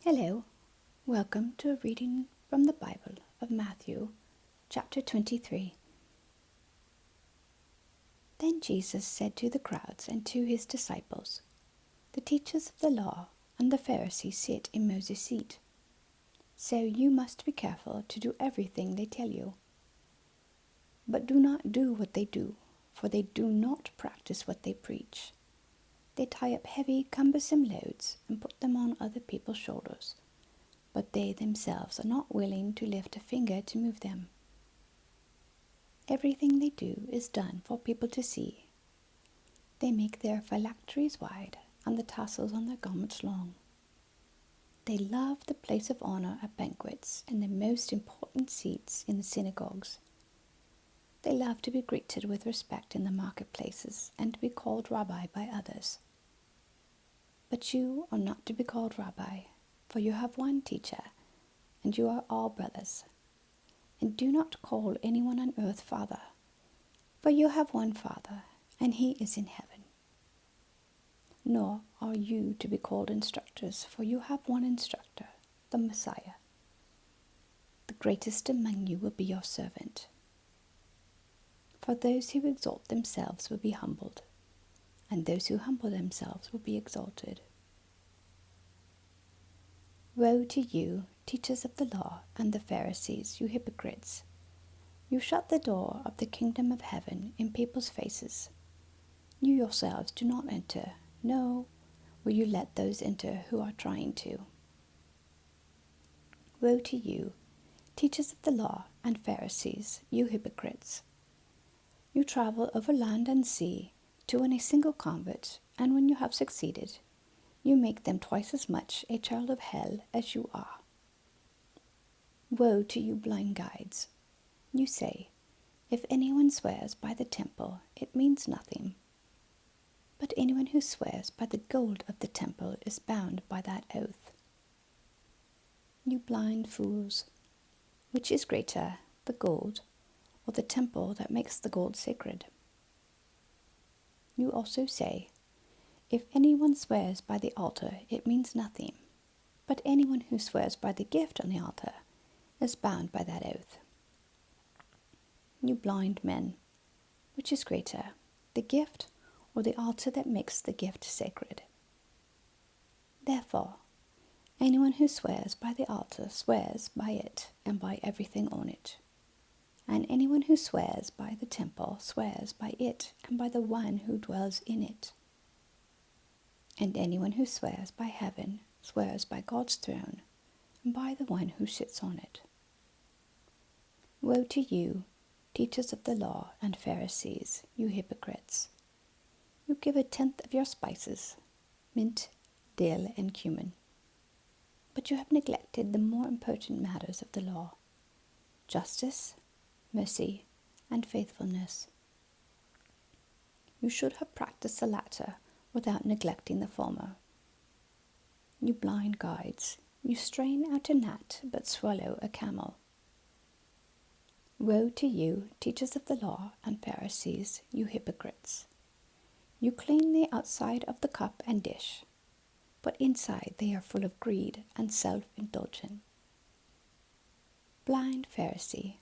Hello, welcome to a reading from the Bible of Matthew, chapter 23. Then Jesus said to the crowds and to his disciples, "The teachers of the law and the Pharisees sit in Moses' seat. So you must be careful to do everything they tell you. But do not do what they do, for they do not practice what they preach. They tie up heavy, cumbersome loads and put them on other people's shoulders, but they themselves are not willing to lift a finger to move them. Everything they do is done for people to see. They make their phylacteries wide and the tassels on their garments long. They love the place of honor at banquets and the most important seats in the synagogues. They love to be greeted with respect in the marketplaces and to be called rabbi by others. But you are not to be called rabbi, for you have one teacher, and you are all brothers. And do not call anyone on earth Father, for you have one Father, and he is in heaven. Nor are you to be called instructors, for you have one instructor, the Messiah. The greatest among you will be your servant. For those who exalt themselves will be humbled, and those who humble themselves will be exalted. Woe to you, teachers of the law and the Pharisees, you hypocrites! You shut the door of the kingdom of heaven in people's faces. You yourselves do not enter, no, will you let those enter who are trying to. Woe to you, teachers of the law and Pharisees, you hypocrites! You travel over land and sea to win a single convert, and when you have succeeded, you make them twice as much a child of hell as you are. Woe to you blind guides! You say, if anyone swears by the temple, it means nothing. But anyone who swears by the gold of the temple is bound by that oath. You blind fools! Which is greater, the gold, or the temple that makes the gold sacred? You also say, if anyone swears by the altar, it means nothing. But anyone who swears by the gift on the altar is bound by that oath. You blind men! Which is greater, the gift or the altar that makes the gift sacred? Therefore, anyone who swears by the altar swears by it and by everything on it. And anyone who swears by the temple swears by it and by the one who dwells in it. And anyone who swears by heaven swears by God's throne and by the one who sits on it. Woe to you, teachers of the law and Pharisees, you hypocrites! You give a tenth of your spices, mint, dill, and cumin. But you have neglected the more important matters of the law: justice, mercy, and faithfulness. You should have practiced the latter without neglecting the former. You blind guides! You strain out a gnat but swallow a camel. Woe to you, teachers of the law and Pharisees, you hypocrites! You clean the outside of the cup and dish, but inside they are full of greed and self-indulgence. Blind Pharisee!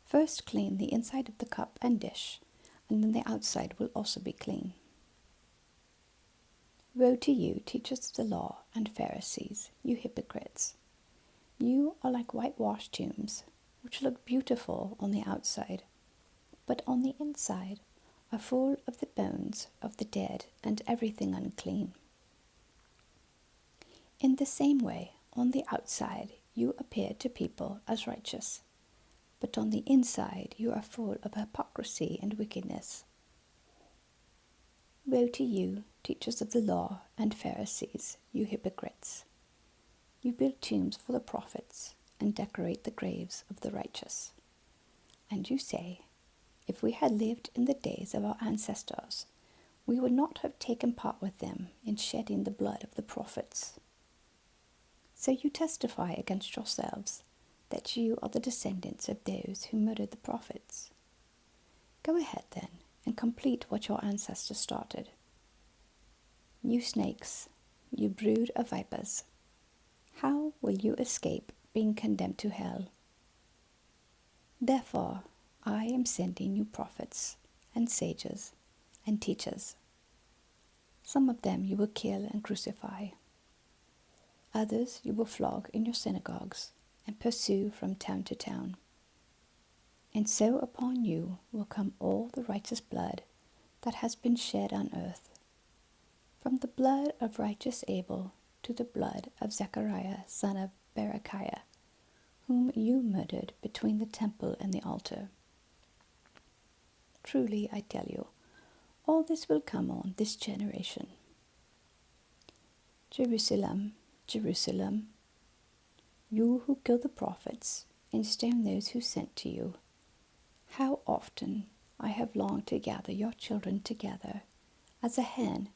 First clean the inside of the cup and dish, and then the outside will also be clean. Woe to you, teachers of the law and Pharisees, you hypocrites! You are like whitewashed tombs, which look beautiful on the outside, but on the inside are full of the bones of the dead and everything unclean. In the same way, on the outside you appear to people as righteous, but on the inside you are full of hypocrisy and wickedness. Woe to you, teachers of the law and Pharisees, you hypocrites! You build tombs for the prophets and decorate the graves of the righteous. And you say, if we had lived in the days of our ancestors, we would not have taken part with them in shedding the blood of the prophets. So you testify against yourselves that you are the descendants of those who murdered the prophets. Go ahead then and complete what your ancestors started. You snakes, you brood of vipers, how will you escape being condemned to hell? Therefore, I am sending you prophets and sages and teachers. Some of them you will kill and crucify. Others you will flog in your synagogues and pursue from town to town. And so upon you will come all the righteous blood that has been shed on earth, from the blood of righteous Abel to the blood of Zechariah son of Berechiah, whom you murdered between the temple and the altar. Truly, I tell you, all this will come on this generation. Jerusalem, Jerusalem, you who kill the prophets and stone those who sent to you, how often I have longed to gather your children together, as a hen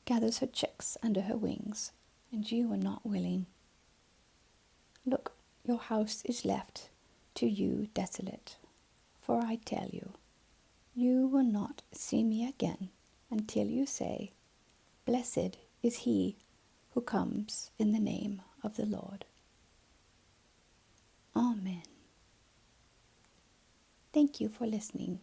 gathers her chicks under her wings, and you are not willing. Look, your house is left to you desolate, for I tell you, you will not see me again until you say, Blessed is he who comes in the name of the Lord. Amen. Thank you for listening.